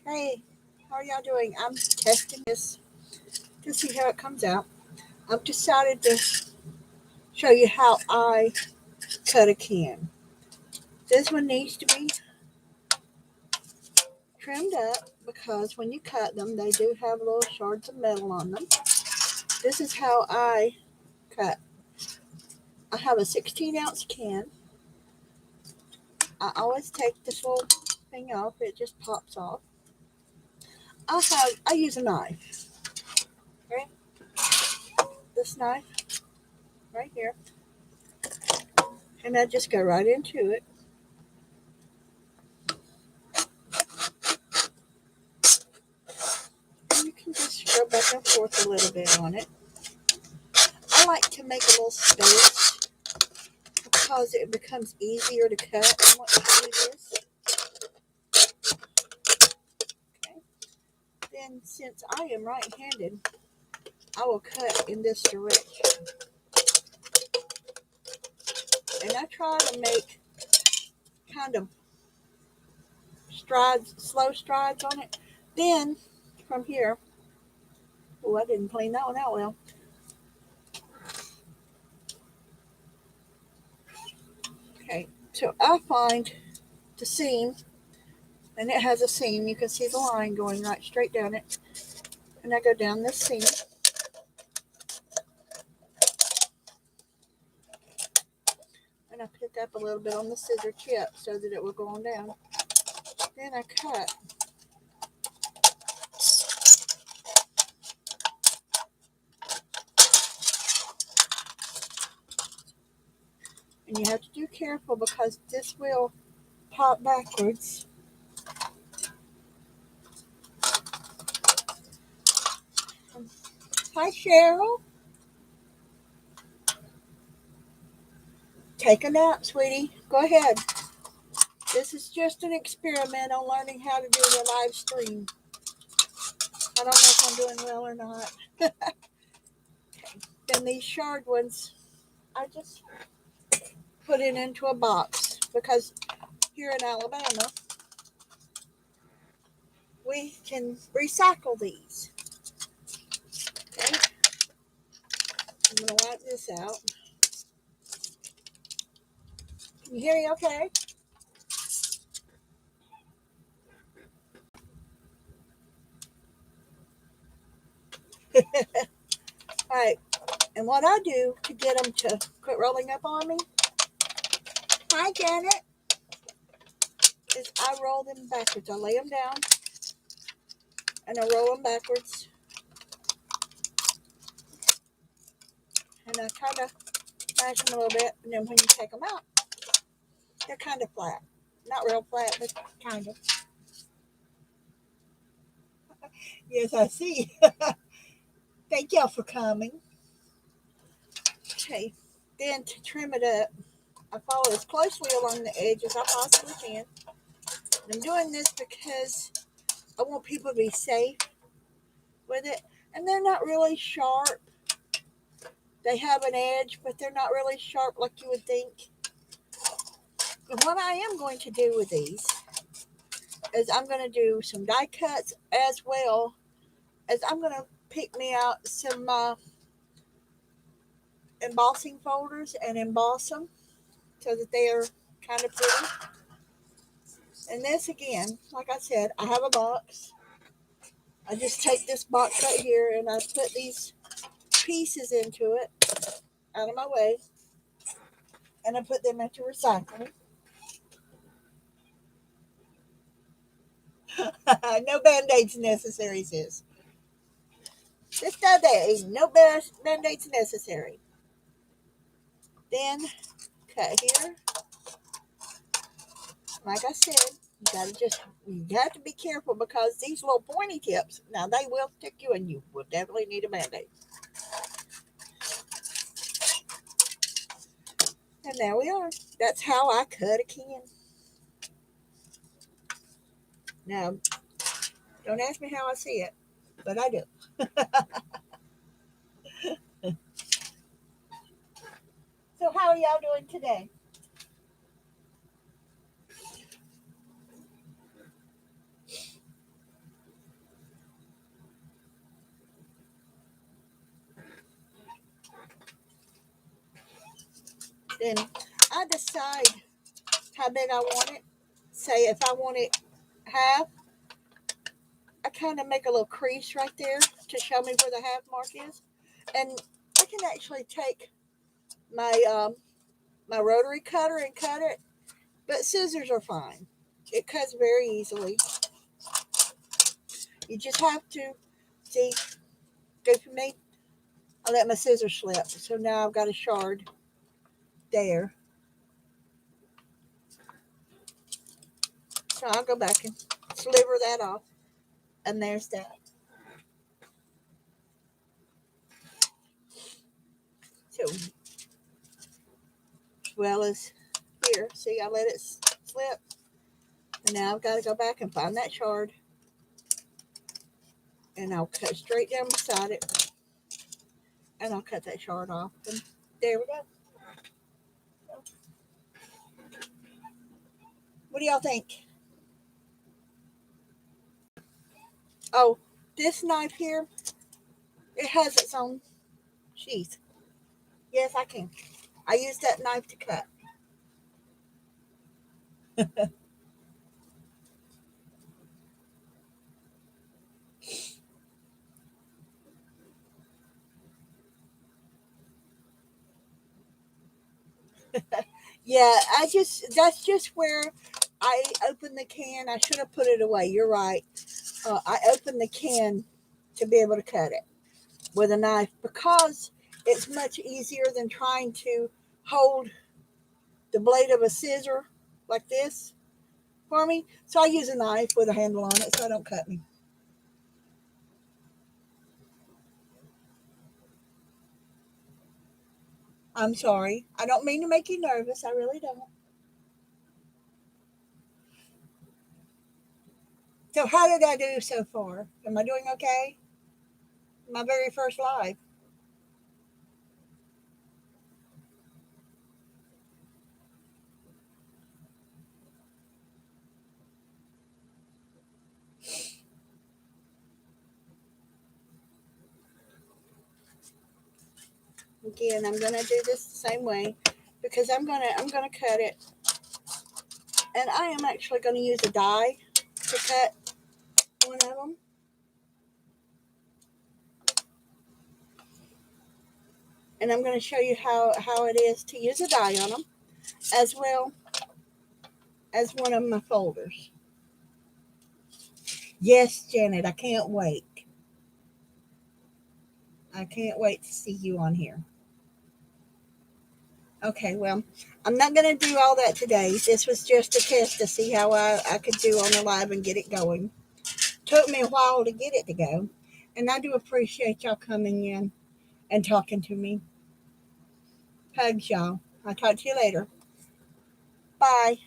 Hey, how are y'all doing? I'm testing this to see how it comes out. I've decided to show you how I cut a can. This one needs to be trimmed up because when you cut them, they do have little shards of metal on them. This is how I cut. I have a 16-ounce can. I always take this little thing off, it just pops off. I use a knife, right? This knife right here, and I just go right into it. And you can just go back and forth a little bit on it. I like to make a little space because it becomes easier to cut once you do this. Okay. Then, since I am right-handed, I will cut in this direction. And I try to make kind of strides, slow strides on it. Then, from here, oh, I didn't clean that one out well. Okay, so I find the seam, and it has a seam. You can see the line going right straight down it. And I go down this seam. And I pick up a little bit on the scissor tip so that it will go on down. Then I cut. And you have to be careful because this will pop backwards. Hi, Cheryl. Take a nap, sweetie. Go ahead. This is just an experiment on learning how to do the live stream. I don't know if I'm doing well or not. Then these shard ones, I just put it into a box because here in Alabama, we can recycle these. Okay, I'm going to wipe this out. Can you hear me okay? All right. And what I do to get them to quit rolling up on me, hi Janet, is I roll them backwards. I lay them down and I roll them backwards. And I kind of mash them a little bit. And then when you take them out, they're kind of flat. Not real flat, but kind of. Yes, I see. Thank y'all for coming. Okay. Then to trim it up, I follow as closely along the edge as I possibly can. And I'm doing this because I want people to be safe with it. And they're not really sharp. They have an edge, but they're not really sharp like you would think. And what I am going to do with these is I'm going to do some die cuts as well as I'm going to pick me out some embossing folders and emboss them so that they are kind of pretty. And this again, like I said, I have a box. I just take this box right here and I put these pieces into it out of my way and I put them into recycling. No band-aids necessary, sis. Sister, there ain't no band-aids necessary. Then cut here. Like I said, you got to be careful because these little pointy tips, now they will stick you and you will definitely need a band-aid. And there we are. That's how I cut a can. Now, don't ask me how I see it, but I do. So how are y'all doing today? Then I decide how big I want it. Say if I want it half, I kind of make a little crease right there to show me where the half mark is. And I can actually take my rotary cutter and cut it, but scissors are fine. It cuts very easily. You just have to see. Good for me. I let my scissors slip, so now I've got a shard there. So I'll go back and sliver that off, and there's that. So as well as here, see, I let it slip, and now I've got to go back and find that shard, and I'll cut straight down beside it, and I'll cut that shard off, and there we go. What do y'all think? Oh, this knife here, it has its own sheath. Yes, I can. I use that knife to cut. Yeah, that's just where I opened the can. I should have put it away. You're right. I opened the can to be able to cut it with a knife because it's much easier than trying to hold the blade of a scissor like this for me. So I use a knife with a handle on it so I don't cut me. I'm sorry. I don't mean to make you nervous. I really don't. So how did I do so far? Am I doing okay? My very first live. Again, I'm gonna do this the same way because I'm gonna cut it, and I am actually gonna use a die to cut one of them. And I'm going to show you how it is to use a die on them, as well as one of my folders. Yes, Janet, I can't wait. I can't wait to see you on here. Okay, well, I'm not going to do all that today. This was just a test to see how I could do on the live and get it going. Took me a while to get it to go. And I do appreciate y'all coming in and talking to me. Hugs, y'all. I'll talk to you later. Bye.